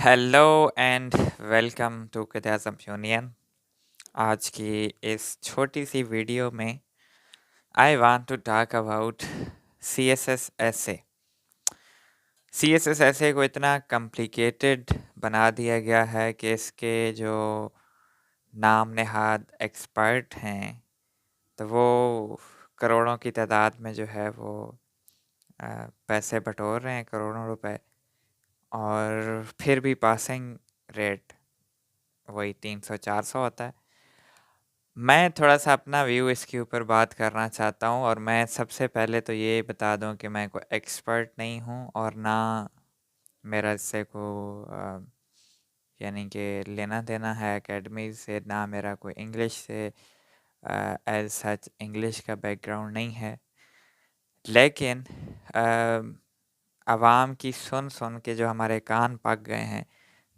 Hello and welcome to किताज़म union. आज की इस छोटी सी वीडियो में I want to talk about C S S ऐसे को इतना कॉम्प्लिकेटेड बना दिया गया है कि इसके जो नाम नहाद एक्सपर्ट हैं तो वो करोड़ों की तादाद में जो है वो पैसे बटोर रहे हैं, करोड़ों रुपए, और फिर भी पासिंग रेट वही 300-400 होता है। मैं थोड़ा-सा अपना व्यू इसके ऊपर बात करना चाहता हूँ, और मैं सबसे पहले तो ये बता दूँ कि मैं कोई एक्सपर्ट नहीं हूँ और ना मेरा इससे यानी कि लेना-देना है अकेडमी से, ना मेरा कोई इंग्लिश से एज़ सच इंग्लिश का बैकग्राउंड नहीं है। लेकिन आवाम की सुन-सुन के जो हमारे कान पक गए हैं,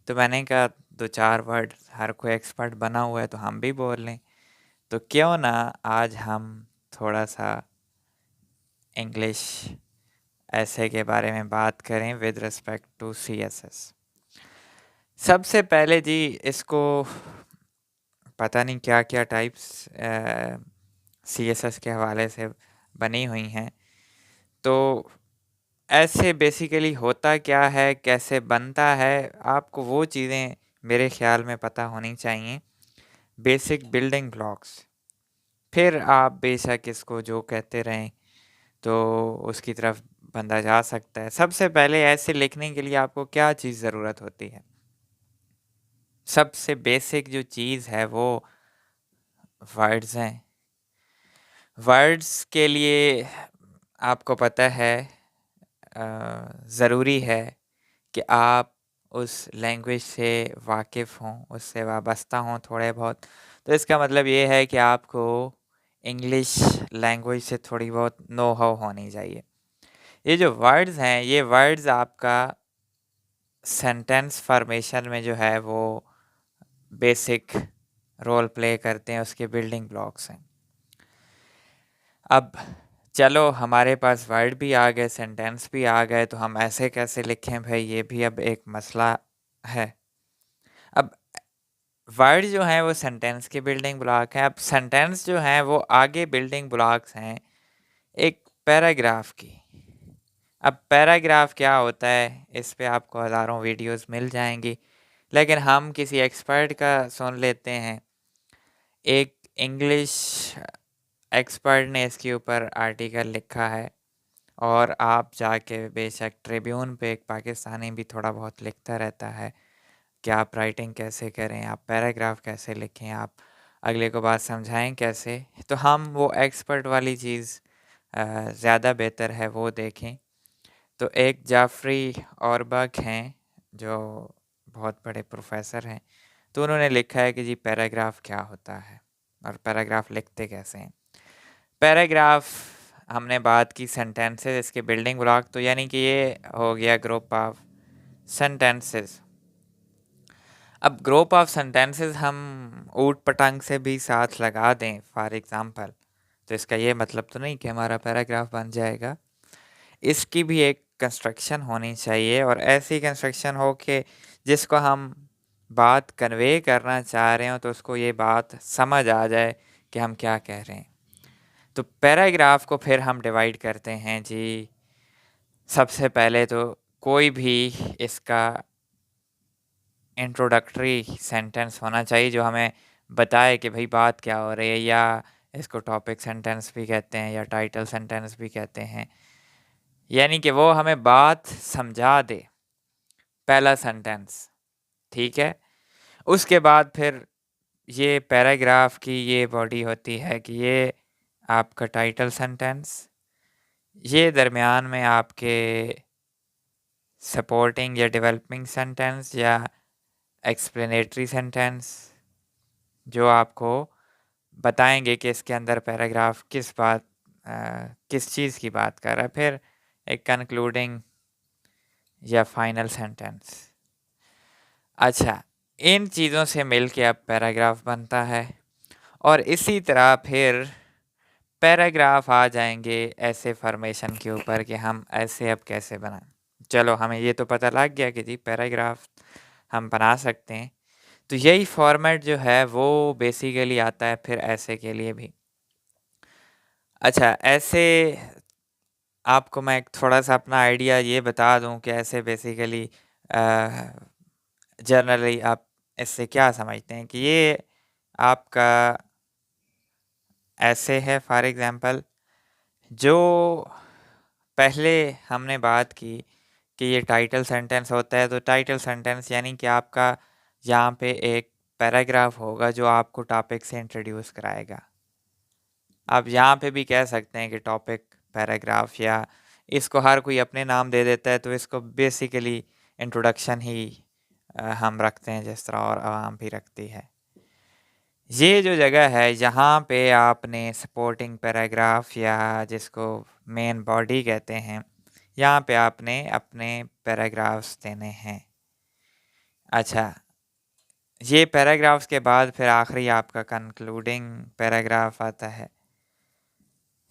तो मैंने कहा 2-4 वर्ड, हर कोई एक्सपर्ट बना हुआ है तो हम भी बोल लें। तो क्यों ना आज हम थोड़ा-सा इंग्लिश ऐसे के बारे में बात करें विद रिस्पेक्ट टू सीएसएस। सबसे पहले जी, इसको पता नहीं क्या-क्या टाइप्स सीएसएस के हवाले से बनी हुई हैं। तो ऐसे बेसिकली होता क्या है, कैसे बनता है, आपको वो चीज़ें मेरे ख़्याल में पता होनी चाहिए। बेसिक बिल्डिंग ब्लॉक्स, फिर आप बेशक इसको जो कहते रहें तो उसकी तरफ बंदा जा सकता है। सबसे पहले ऐसे लिखने के लिए आपको क्या चीज़ ज़रूरत होती है? सबसे बेसिक जो चीज़ है वो वर्ड्स हैं। वर्ड्स के लिए आपको पता है ज़रूरी है कि आप उस लैंग्वेज से वाकिफ़ हों, उससे वाबस्ता हों थोड़े बहुत। तो इसका मतलब ये है कि आपको इंग्लिश लैंग्वेज से थोड़ी बहुत नो हाउ होनी चाहिए। ये जो वर्ड्स हैं, ये वर्ड्स आपका सेंटेंस फॉर्मेशन में जो है वो बेसिक रोल प्ले करते हैं, उसके बिल्डिंग ब्लॉक्स हैं। अब चलो, हमारे पास वर्ड भी आ गए, सेंटेंस भी आ गए, तो हम ऐसे कैसे लिखें भाई, ये भी अब एक मसला है। अब वर्ड जो हैं वो सेंटेंस के बिल्डिंग ब्लॉक हैं। अब सेंटेंस जो हैं वो आगे बिल्डिंग ब्लॉक्स हैं एक पैराग्राफ की। अब पैराग्राफ क्या होता है, इस पे आपको हज़ारों वीडियोस मिल जाएंगी, लेकिन हम किसी एक्सपर्ट का सुन लेते हैं। एक इंग्लिश एक्सपर्ट ने इसके ऊपर आर्टिकल लिखा है, और आप जाके बेशक ट्रिब्यून पे, एक पाकिस्तानी भी थोड़ा बहुत लिखता रहता है कि आप राइटिंग कैसे करें, आप पैराग्राफ कैसे लिखें, आप अगले को बात समझाएं कैसे। तो हम वो एक्सपर्ट वाली चीज़ ज़्यादा बेहतर है वो देखें। तो एक जाफरी ऑरबक हैं जो बहुत बड़े प्रोफेसर हैं, तो उन्होंने लिखा है कि जी पैराग्राफ क्या होता है और पैराग्राफ लिखते कैसे हैं। पैराग्राफ, हमने बात की सेंटेंसेस, इसके बिल्डिंग ब्लॉक, तो यानी कि ये हो गया ग्रुप ऑफ सेंटेंसेस। अब ग्रुप ऑफ सेंटेंसेस हम ऊट पटांग से भी साथ लगा दें फॉर एग्ज़ाम्पल, तो इसका ये मतलब तो नहीं कि हमारा पैराग्राफ बन जाएगा। इसकी भी एक कंस्ट्रक्शन होनी चाहिए, और ऐसी कंस्ट्रक्शन हो कि जिसको हम बात कन्वे करना चाह रहे हो तो उसको ये बात समझ आ जाए कि हम क्या कह रहे हैं। तो पैराग्राफ को फिर हम डिवाइड करते हैं जी। सबसे पहले तो कोई भी इसका इंट्रोडक्टरी सेंटेंस होना चाहिए जो हमें बताए कि भाई बात क्या हो रही है, या इसको टॉपिक सेंटेंस भी कहते हैं या टाइटल सेंटेंस भी कहते हैं, यानी कि वो हमें बात समझा दे, पहला सेंटेंस। ठीक है, उसके बाद फिर ये पैराग्राफ की ये बॉडी होती है कि ये आपका टाइटल सेंटेंस, ये दरमियान में आपके सपोर्टिंग या डेवलपिंग सेंटेंस या एक्सप्लेनेटरी सेंटेंस, जो आपको बताएंगे कि इसके अंदर पैराग्राफ किस चीज़ की बात कर रहा है। फिर एक कंक्लूडिंग या फाइनल सेंटेंस। अच्छा, इन चीज़ों से मिल के अब पैराग्राफ बनता है, और इसी तरह फिर पैराग्राफ आ जाएंगे ऐसे फॉर्मेशन के ऊपर कि हम ऐसे अब कैसे बनाएं। चलो, हमें ये तो पता लग गया कि जी पैराग्राफ हम बना सकते हैं। तो यही फॉर्मेट जो है वो बेसिकली आता है फिर ऐसे के लिए भी। अच्छा, ऐसे आपको मैं एक थोड़ा-सा अपना आइडिया ये बता दूँ कि ऐसे बेसिकली जनरली आप इससे क्या समझते हैं कि ये आपका ऐसे है फॉर एग्ज़ाम्पल, जो पहले हमने बात की कि ये टाइटल सेंटेंस होता है, तो टाइटल सेंटेंस यानी कि आपका यहाँ पे एक पैराग्राफ होगा जो आपको टॉपिक से इंट्रोड्यूस कराएगा। आप यहाँ पे भी कह सकते हैं कि टॉपिक पैराग्राफ, या इसको हर कोई अपने नाम दे देता है, तो इसको बेसिकली इंट्रोडक्शन ही हम रखते हैं जिस तरह और आवाम भी रखती है। ये जो जगह है यहाँ पे आपने सपोर्टिंग पैराग्राफ या जिसको मेन बॉडी कहते हैं, यहाँ पे आपने अपने पैराग्राफ्स देने हैं। अच्छा, ये पैराग्राफ्स के बाद फिर आखिरी आपका कंक्लूडिंग पैराग्राफ आता है,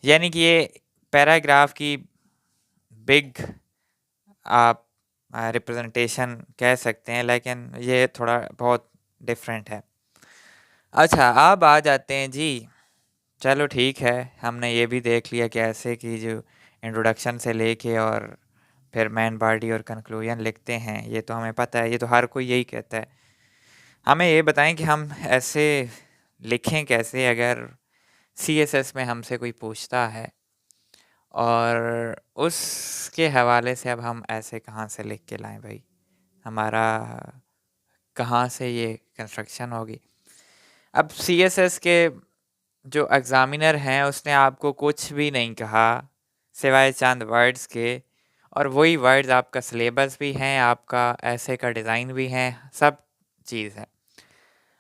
यानी कि ये पैराग्राफ की बिग आप रिप्रेजेंटेशन कह सकते हैं, लेकिन ये थोड़ा बहुत डिफरेंट है। अच्छा, अब आ जाते हैं जी, चलो ठीक है, हमने ये भी देख लिया कि ऐसे की जो इंट्रोडक्शन से लेके और फिर मेन बॉडी और कंक्लूजन लिखते हैं, ये तो हमें पता है, ये तो हर कोई यही कहता है। हमें ये बताएं कि हम ऐसे लिखें कैसे, अगर CSS में हमसे कोई पूछता है, और उसके हवाले से अब हम ऐसे कहाँ से लिख के लाएं भाई, हमारा कहाँ से ये कंस्ट्रक्शन होगी। अब CSS के जो एग्ज़ामिनर हैं उसने आपको कुछ भी नहीं कहा सिवाय चंद वर्ड्स के, और वही वर्ड्स आपका सिलेबस भी हैं, आपका ऐसे का डिज़ाइन भी है, सब चीज़ है।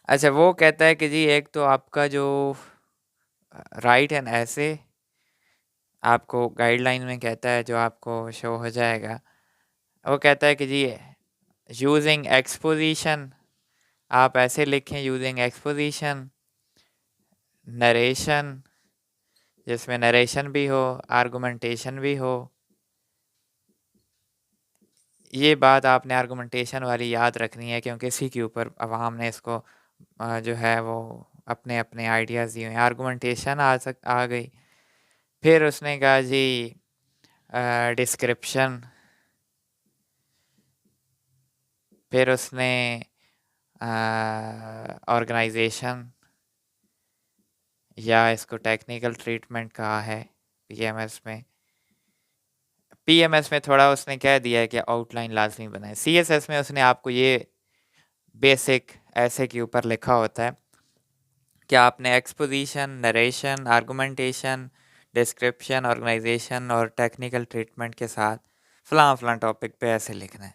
अच्छा, वो कहता है कि जी एक तो आपका जो राइट एंड ऐसे आपको गाइडलाइन में कहता है, जो आपको शो हो जाएगा, वो कहता है कि जी यूजिंग एक्सपोजिशन, आप ऐसे लिखें यूजिंग एक्सपोजिशन, नरेशन जिसमें नरेशन भी हो, आर्गुमेंटेशन भी हो। ये बात आपने आर्गुमेंटेशन वाली याद रखनी है, क्योंकि इसी के ऊपर अवाम ने इसको जो है वो अपने अपने आइडियाज़ दिए हैं। आर्गुमेंटेशन आ गई, फिर उसने कहा जी डिस्क्रिप्शन, फिर उसने ऑर्गेनाइजेशन या इसको टेक्निकल ट्रीटमेंट कहा है पीएमएस में। पीएमएस में थोड़ा उसने कह दिया है कि आउटलाइन लाजमी बनाए। सीएसएस में उसने आपको ये बेसिक ऐसे के ऊपर लिखा होता है कि आपने exposition, narration, argumentation, description, organization और टेक्निकल ट्रीटमेंट के साथ फ़लाँ फ़लाँ टॉपिक पे ऐसे लिखना है।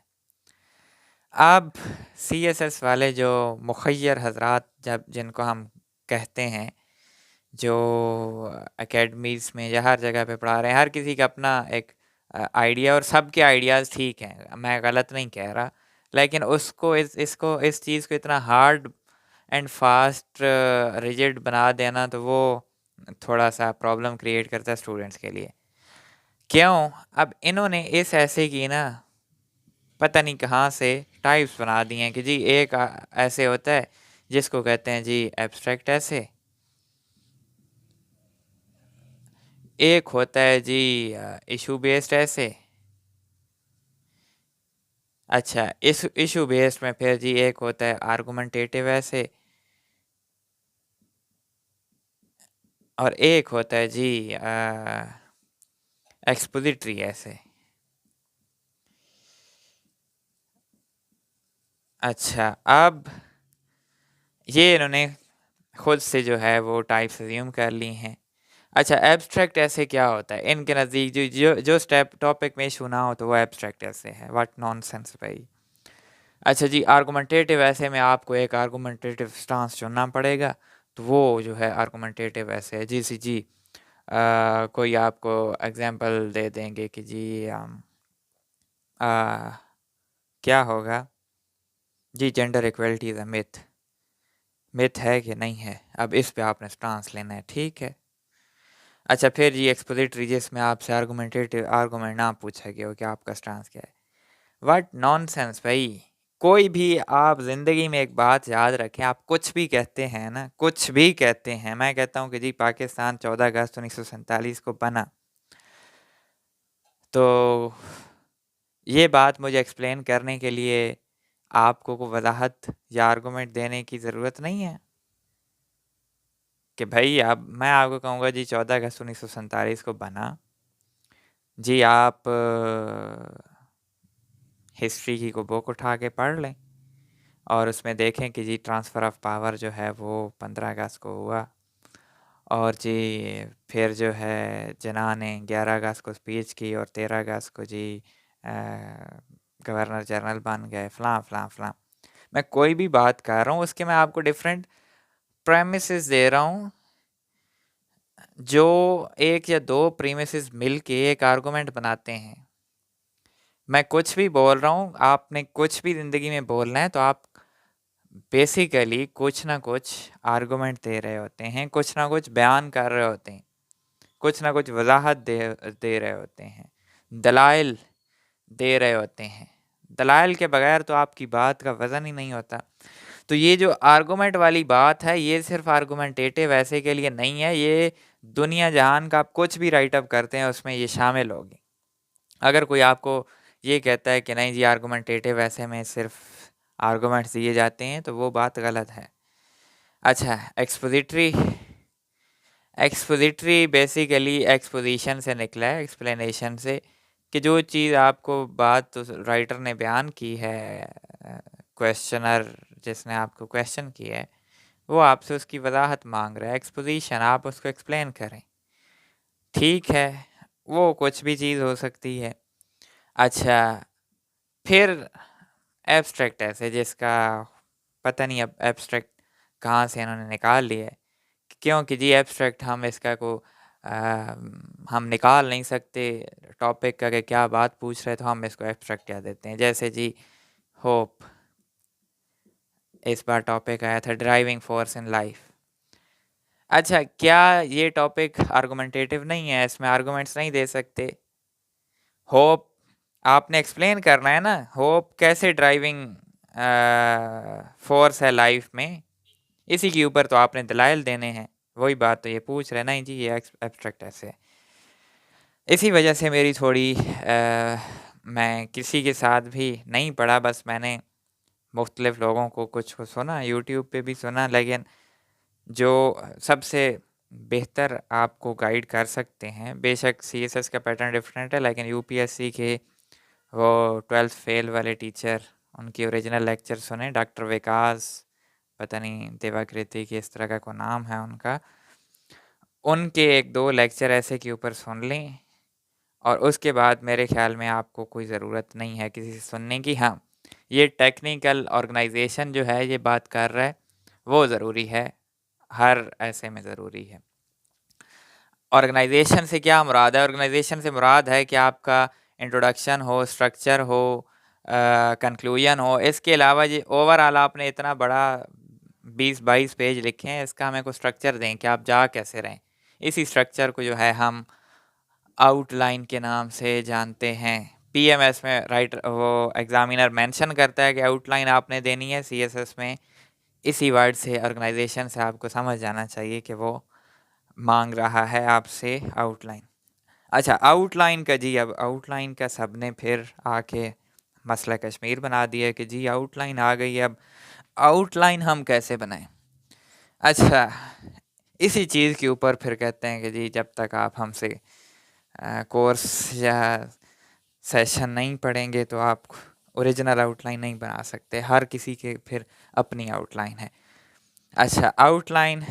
अब सीएसएस वाले जो मुखय्यर हजरात, जब जिनको हम कहते हैं, जो एकेडमीज़ में या हर जगह पे पढ़ा रहे हैं, हर किसी का अपना एक आइडिया, और सबके आइडियाज़ ठीक हैं, मैं गलत नहीं कह रहा, लेकिन उसको इस चीज़ को इतना हार्ड एंड फास्ट रिजिड बना देना, तो वो थोड़ा सा प्रॉब्लम क्रिएट करता है स्टूडेंट्स के लिए। क्यों? अब इन्होंने इस ऐसे की ना पता नहीं कहाँ से टाइप्स बना दिए हैं कि जी एक ऐसे होता है जिसको कहते हैं जी एब्स्ट्रैक्ट ऐसे, एक होता है जी इशू बेस्ड ऐसे। अच्छा, इस इशू बेस्ड में फिर जी एक होता है आर्गुमेंटेटिव ऐसे, और एक होता है जी एक्सपोजिटरी ऐसे। अच्छा, अब ये इन्होंने खुद से जो है वो टाइप्स अज्यूम कर ली हैं। अच्छा, एब्स्ट्रैक्ट ऐसे क्या होता है इनके नज़दीक? जो स्टेप टॉपिक में इशू ना हो तो वो एब्स्ट्रैक्ट ऐसे है। व्हाट नॉनसेंस भाई। अच्छा जी, आर्गुमेंटेटिव ऐसे में आपको एक आर्गुमेंटेटिव स्टांस चुनना पड़ेगा, तो वो जो है आर्गुमेंटेटिव ऐसे है। जी सी जी कोई आपको एग्जांपल दे देंगे कि जी क्या होगा जी, gender equality is a myth. Myth है कि नहीं है, अब इस पे आपने स्टांस लेना है, ठीक है। अच्छा, फिर जी एक्सपोजिटरी, जिसमें आपसे आर्गुमेंटेटिव आर्गुमेंट ना पूछा गया हो कि आपका स्टांस क्या है। व्हाट नॉनसेंस भाई, कोई भी आप ज़िंदगी में एक बात याद रखें, आप कुछ भी कहते हैं ना, कुछ भी कहते हैं, मैं कहता हूँ कि जी पाकिस्तान 14 अगस्त 1947 को बना, तो ये बात मुझे एक्सप्लेन करने के लिए आपको को वजाहत या आर्गूमेंट देने की ज़रूरत नहीं है कि भाई अब मैं आपको कहूँगा जी 14 अगस्त 1947 को बना। जी आप हिस्ट्री की को बुक उठा के पढ़ लें और उसमें देखें कि जी ट्रांसफ़र ऑफ पावर जो है वो 15 अगस्त को हुआ और जी फिर जो है जिन्ना ने 11 अगस्त को स्पीच की और 13 अगस्त को जी गवर्नर जनरल बन गए फ़लाँ फ़लाँ फ़लाँ। मैं कोई भी बात कर रहा हूँ उसके मैं आपको डिफरेंट प्रेमिसेस दे रहा हूँ, जो एक या दो प्रीमिसेस मिल के एक आर्गूमेंट बनाते हैं। मैं कुछ भी बोल रहा हूँ, आपने कुछ भी ज़िंदगी में बोलना है तो आप बेसिकली कुछ ना कुछ आर्गूमेंट दे रहे होते हैं, कुछ ना कुछ बयान कर रहे होते हैं, कुछ ना कुछ वजाहत दे रहे होते हैं, दलाइल दे रहे होते हैं। दलाइल के बगैर तो आपकी बात का वज़न ही नहीं होता। तो ये जो आर्गूमेंट वाली बात है, ये सिर्फ आर्गूमेंटेटिव ऐसे के लिए नहीं है, ये दुनिया जहान का आप कुछ भी राइट अप करते हैं उसमें ये शामिल होगी। अगर कोई आपको ये कहता है कि नहीं जी आर्गूमेंटेटिव ऐसे में सिर्फ आर्गूमेंट्स दिए जाते हैं, तो वो बात गलत है। अच्छा, एक्सपोजिटरी एक्सपोजिटरी बेसिकली एक्सपोजिशन से निकला है, एक्सप्लेनेशन से, कि जो चीज़ आपको बात तो राइटर ने बयान की है, क्वेश्चनर जिसने आपको क्वेश्चन किया है वो आपसे उसकी वजाहत मांग रहा है, एक्सपोजिशन, आप उसको एक्सप्लेन करें। ठीक है, वो कुछ भी चीज़ हो सकती है। अच्छा, फिर एब्स्ट्रैक्ट ऐसे जिसका पता नहीं अब एब्स्ट्रैक्ट कहाँ से इन्होंने निकाल लिया है, क्योंकि जी एब्स्ट्रैक्ट हम इसका को हम निकाल नहीं सकते टॉपिक का कि क्या बात पूछ रहे, तो हम इसको एब्स्ट्रैक्ट कह देते हैं। जैसे जी होप, इस बार टॉपिक आया था ड्राइविंग फोर्स इन लाइफ। अच्छा, क्या ये टॉपिक आर्गुमेंटेटिव नहीं है, इसमें आर्गुमेंट्स नहीं दे सकते? होप आपने एक्सप्लेन करना है ना, होप कैसे ड्राइविंग फोर्स है लाइफ में, इसी के ऊपर तो आपने दलाइल देने हैं। वही बात तो ये पूछ रहे नहीं जी, ये एब्स्ट्रैक्ट ऐसे है। इसी वजह से मेरी थोड़ी मैं किसी के साथ भी नहीं पढ़ा, बस मैंने मुख्तलिफ लोगों को कुछ को सुना, यूट्यूब पे भी सुना, लेकिन जो सबसे बेहतर आपको गाइड कर सकते हैं, बेशक सीएसएस का पैटर्न डिफरेंट है, लेकिन यूपीएससी के वो 12th फेल वाले टीचर, उनकी ओरिजिनल लेक्चर सुने, डॉक्टर विकास पता नहीं देवाकृति की इस तरह का कोई नाम है उनका, उनके एक दो लेक्चर ऐसे के ऊपर सुन लें और उसके बाद मेरे ख्याल में आपको कोई ज़रूरत नहीं है किसी से सुनने की। हाँ, ये टेक्निकल ऑर्गेनाइजेशन जो है ये बात कर रहा है, वो ज़रूरी है, हर ऐसे में ज़रूरी है। ऑर्गेनाइजेशन से क्या मुराद है? ऑर्गेनाइजेशन से मुराद है कि आपका इंट्रोडक्शन हो, स्ट्रक्चर हो, कंक्लूजन हो, इसके अलावा ये ओवरऑल आपने इतना बड़ा 20-22 पेज लिखे हैं, इसका हमें कोई स्ट्रक्चर दें कि आप जा कैसे रहें। इसी स्ट्रक्चर को जो है हम आउटलाइन के नाम से जानते हैं। पीएमएस में राइटर वो एग्जामिनर मेंशन करता है कि आउटलाइन आपने देनी है, सीएसएस में इसी वर्ड से ऑर्गेनाइजेशन से आपको समझ जाना चाहिए कि वो मांग रहा है आपसे आउटलाइन। अच्छा, आउटलाइन का जी, अब आउटलाइन का सब ने फिर आके मसला कश्मीर बना दिया कि जी आउटलाइन आ गई है, अब आउटलाइन हम कैसे बनाएं। अच्छा, इसी चीज़ के ऊपर फिर कहते हैं कि जी जब तक आप हमसे कोर्स या सेशन नहीं पढ़ेंगे तो आप ओरिजिनल आउटलाइन नहीं बना सकते, हर किसी के फिर अपनी आउटलाइन है। अच्छा, आउटलाइन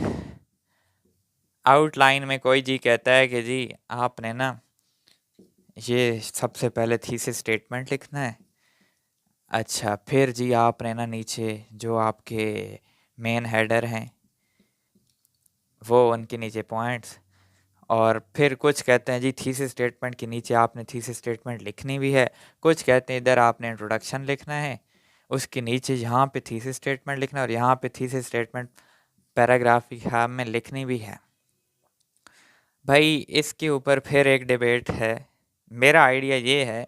आउटलाइन में कोई जी कहता है कि जी आपने ना ये सबसे पहले थीसिस स्टेटमेंट लिखना है। अच्छा, फिर जी आपने ना नीचे जो आपके मेन हेडर हैं वो उनके नीचे पॉइंट्स, और फिर कुछ कहते हैं जी थीसिस स्टेटमेंट के नीचे आपने थीसिस स्टेटमेंट लिखनी भी है, कुछ कहते हैं इधर आपने इंट्रोडक्शन लिखना है, उसके नीचे यहाँ पे थीसिस स्टेटमेंट लिखना है और यहाँ पे थीसिस स्टेटमेंट पैराग्राफ की खाम में लिखनी भी है। भाई इसके ऊपर फिर एक डिबेट है। मेरा आइडिया ये है,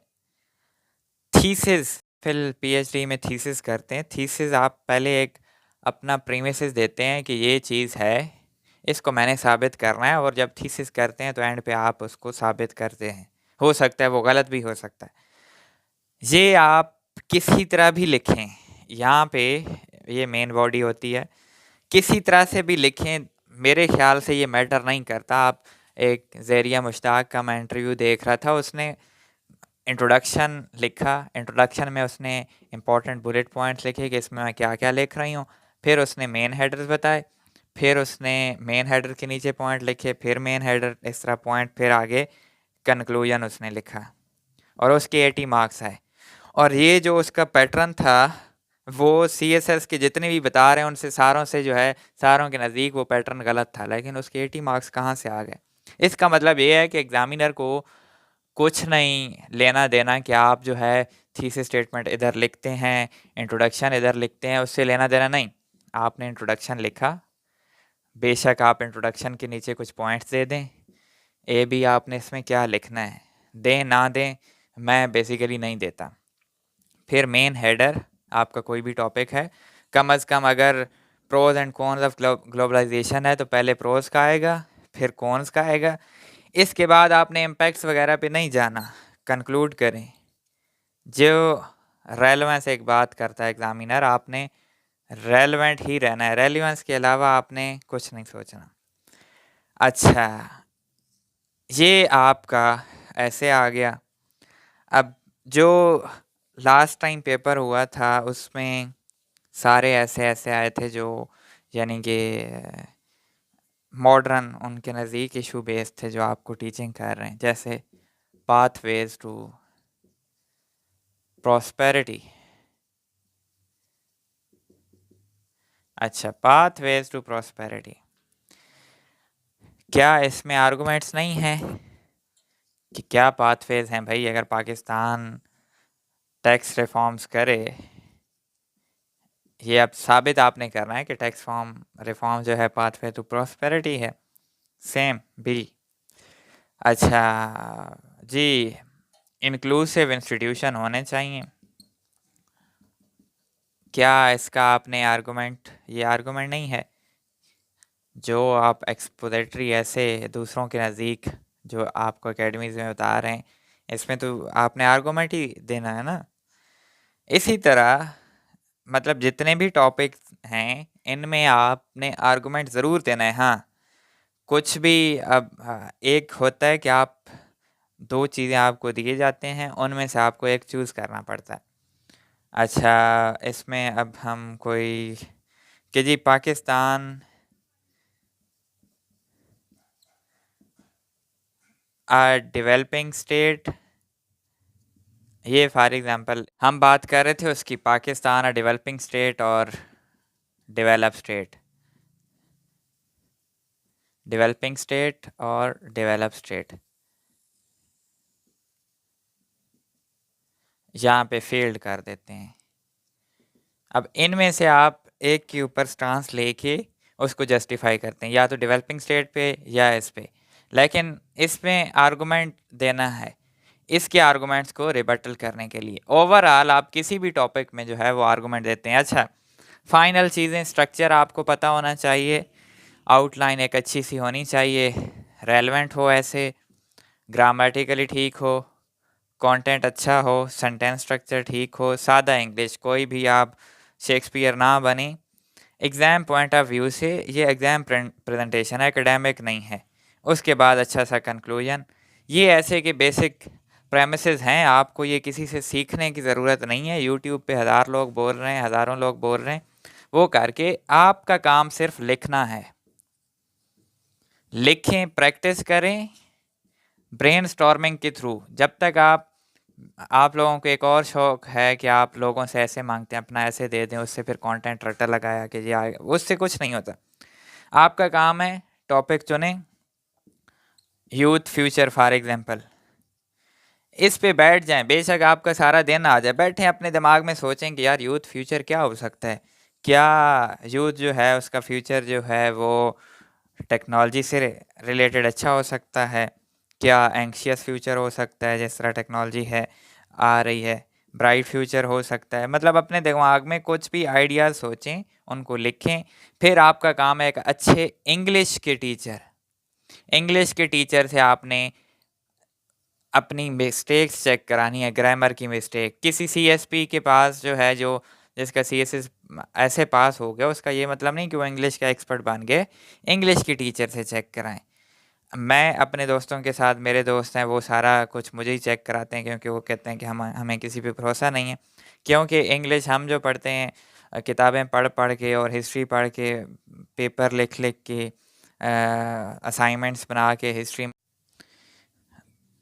थीसिस फिर पीएचडी में थीसिस करते हैं। थीसिस आप पहले एक अपना प्रीमिसेस देते हैं कि ये चीज़ है, इसको मैंने साबित करना है, और जब थीसिस करते हैं तो एंड पे आप उसको साबित करते हैं। हो सकता है वो गलत भी हो सकता है। ये आप किसी तरह भी लिखें, यहाँ पे ये मेन बॉडी होती है, किसी तरह से भी लिखें, मेरे ख्याल से ये मैटर नहीं करता। आप एक ज़ेरिया मुश्ताक का मैं इंटरव्यू देख रहा था, उसने इंट्रोडक्शन लिखा, इंट्रोडक्शन में उसने इंपॉर्टेंट बुलेट पॉइंट्स लिखे कि इसमें मैं क्या क्या लिख रही हूँ, फिर उसने मेन हेडर्स बताए, फिर उसने मेन हेडर के नीचे पॉइंट लिखे, फिर मेन हेडर, इस तरह पॉइंट, फिर आगे कंक्लूजन उसने लिखा, और उसके 80 मार्क्स आए। और ये जो उसका पैटर्न था, वो सीएसएस के जितने भी बता रहे हैं उनसे सारों से जो है, सारों के नज़दीक वो पैटर्न गलत था, लेकिन उसके 80 मार्क्स कहाँ से आ गए? इसका मतलब ये है कि एग्जामिनर को कुछ नहीं लेना देना कि आप जो है थीसिस स्टेटमेंट इधर लिखते हैं, इंट्रोडक्शन इधर लिखते हैं, उससे लेना देना नहीं। आपने इंट्रोडक्शन लिखा, बेशक आप इंट्रोडक्शन के नीचे कुछ पॉइंट्स दे दें, ए बी आपने इसमें क्या लिखना है, दें ना दें, मैं बेसिकली नहीं देता। फिर मेन हेडर, आपका कोई भी टॉपिक है, कम अज़ कम अगर pros and cons of globalization है तो पहले प्रोज का आएगा, फिर कॉन्स का आएगा। इसके बाद आपने इम्पैक्ट्स वगैरह पे नहीं जाना, कंक्लूड करें। जो रेलेवेंस एक बात करता है एग्जामिनर, आपने रेलेवेंट ही रहना है, रेलेवेंस के अलावा आपने कुछ नहीं सोचना। अच्छा, ये आपका ऐसे आ गया। अब जो लास्ट टाइम पेपर हुआ था उसमें सारे ऐसे ऐसे आए थे जो यानी कि मॉडर्न, उनके नज़दीक इशू बेस्ड थे जो आपको टीचिंग कर रहे हैं, जैसे पाथवेज टू प्रॉस्पेरिटी। अच्छा, पाथवेज टू प्रॉस्पेरिटी, क्या इसमें आर्गुमेंट्स नहीं हैं कि क्या पाथवेज हैं भाई? अगर पाकिस्तान टैक्स रिफॉर्म्स करे, ये अब साबित आपने करना है कि टैक्स रिफॉर्म जो है पाथवे टू प्रॉस्पेरिटी है, सेम बी। अच्छा जी, इंक्लूसिव इंस्टीट्यूशन होने चाहिए, क्या इसका आपने आर्गुमेंट? ये आर्गुमेंट नहीं है जो आप एक्सपोजिटरी ऐसे दूसरों के नज़दीक जो आपको एकेडमीज में बता रहे हैं, इसमें तो आपने आर्गुमेंट ही देना है ना। इसी तरह मतलब जितने भी टॉपिक्स हैं इनमें आपने आर्गुमेंट ज़रूर देना है। हाँ, कुछ भी अब एक होता है कि आप दो चीज़ें आपको दिए जाते हैं, उनमें से आपको एक चूज़ करना पड़ता है। अच्छा, इसमें अब हम कोई कि जी पाकिस्तान डेवलपिंग स्टेट, ये फॉर एग्जांपल हम बात कर रहे थे उसकी, पाकिस्तान डेवलपिंग स्टेट और डेवलप स्टेट, डेवलपिंग स्टेट और डेवलप स्टेट, यहाँ पे फील्ड कर देते हैं। अब इनमें से आप एक के ऊपर स्टांस लेके उसको जस्टिफाई करते हैं, या तो डेवलपिंग स्टेट पे या इस पे, लेकिन इसमें आर्गुमेंट देना है इसके आर्गुमेंट्स को रिबटल करने के लिए। ओवरऑल आप किसी भी टॉपिक में जो है वो आर्गुमेंट देते हैं। अच्छा, फाइनल चीज़ें, स्ट्रक्चर आपको पता होना चाहिए, आउटलाइन एक अच्छी सी होनी चाहिए, रेलेवेंट हो, ऐसे ग्रामेटिकली ठीक हो, कंटेंट अच्छा हो, सेंटेंस स्ट्रक्चर ठीक हो, सादा इंग्लिश, कोई भी आप शेक्सपियर ना बने। एग्ज़ाम पॉइंट ऑफ व्यू से ये एग्ज़ाम प्रेजेंटेशन एकेडमिक नहीं है। उसके बाद अच्छा सा कंक्लूजन, ये ऐसे के बेसिक प्रेमिसेस हैं, आपको ये किसी से सीखने की ज़रूरत नहीं है। यूट्यूब पे हज़ार लोग बोल रहे हैं, हज़ारों लोग बोल रहे हैं, वो करके आपका काम सिर्फ लिखना है। लिखें, प्रैक्टिस करें ब्रेनस्टॉर्मिंग के थ्रू। जब तक आप लोगों को एक और शौक है कि आप लोगों से ऐसे मांगते हैं, अपना ऐसे दे दें, उससे फिर कंटेंट रट्टा लगाया कि जी आएगा, उससे कुछ नहीं होता। आपका काम है टॉपिक चुनें, यूथ फ्यूचर फॉर एग्जांपल, इस पे बैठ जाएं, बेशक आपका सारा दिन आ जाए, बैठें अपने दिमाग में सोचें कि यार यूथ फ्यूचर क्या हो सकता है, क्या यूथ जो है उसका फ्यूचर जो है वो टेक्नोलॉजी से रिलेटेड अच्छा हो सकता है, क्या एंक्शियस फ्यूचर हो सकता है जिस तरह टेक्नोलॉजी है आ रही है, ब्राइट फ्यूचर हो सकता है। मतलब अपने दिमाग में कुछ भी आइडियाज़ सोचें, उनको लिखें। फिर आपका काम है एक अच्छे इंग्लिश के टीचर से आपने अपनी मिस्टेक्स चेक करानी है, ग्रामर की मिस्टेक। किसी सीएसपी के पास जो है, जो जिसका सीएसएस ऐसे पास हो गया, उसका ये मतलब नहीं कि वो इंग्लिश का एक्सपर्ट बन गए। इंग्लिश की टीचर से चेक कराएं। मैं अपने दोस्तों के साथ, मेरे दोस्त हैं वो सारा कुछ मुझे ही चेक कराते हैं, क्योंकि वो कहते हैं कि हमें किसी पे भरोसा नहीं है। क्योंकि इंग्लिश हम जो पढ़ते हैं किताबें पढ़ पढ़ के और हिस्ट्री पढ़ के, पेपर लिख लिख के, असाइनमेंट्स बना के हिस्ट्री,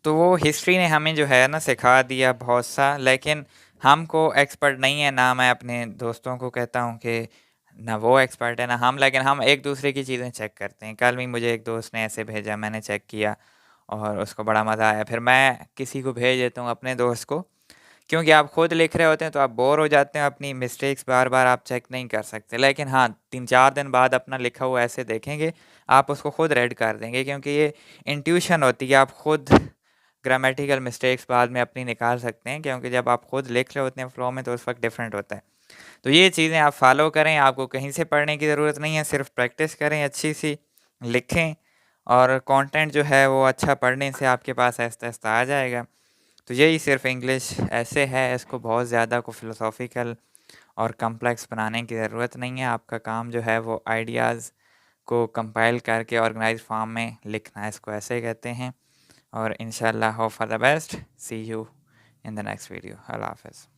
तो वो हिस्ट्री ने हमें जो है ना सिखा दिया बहुत सा, लेकिन हमको एक्सपर्ट नहीं है। ना मैं अपने दोस्तों को कहता हूँ कि ना वो एक्सपर्ट है ना हम, लेकिन हम एक दूसरे की चीज़ें चेक करते हैं। कल भी मुझे एक दोस्त ने ऐसे भेजा, मैंने चेक किया और उसको बड़ा मज़ा आया। फिर मैं किसी को भेज देता हूँ अपने दोस्त को, क्योंकि आप खुद लिख रहे होते हैं तो आप बोर हो जाते हैं, अपनी मिस्टेक्स बार बार आप चेक नहीं कर सकते। लेकिन हाँ, 3-4 दिन बाद अपना लिखा हुआ ऐसे देखेंगे, आप उसको खुद रेड कर देंगे, क्योंकि ये इंट्यूशन होती है। आप खुद ग्रामेटिकल मिस्टेक्स बाद में अपनी निकाल सकते हैं, क्योंकि जब आप खुद लिख रहे होते हैं फ्लो में तो उस वक्त डिफरेंट होता है। तो ये चीज़ें आप फॉलो करें, आपको कहीं से पढ़ने की ज़रूरत नहीं है, सिर्फ प्रैक्टिस करें, अच्छी सी लिखें, और कंटेंट जो है वो अच्छा पढ़ने से आपके पास आहिस्ता आहिस्ता आ जाएगा। तो यही सिर्फ इंग्लिश ऐसे है, इसको बहुत ज़्यादा को फ़िलोसॉफ़िकल और कॉम्प्लेक्स बनाने की ज़रूरत नहीं है। आपका काम जो है वो आइडियाज़ को कंपाइल करके ऑर्गेनाइज्ड फॉर्म में लिखना है, इसको ऐसे कहते हैं। और इंशाल्लाह hope for the best, see you in the next video. अल्लाह हाफ़िज़।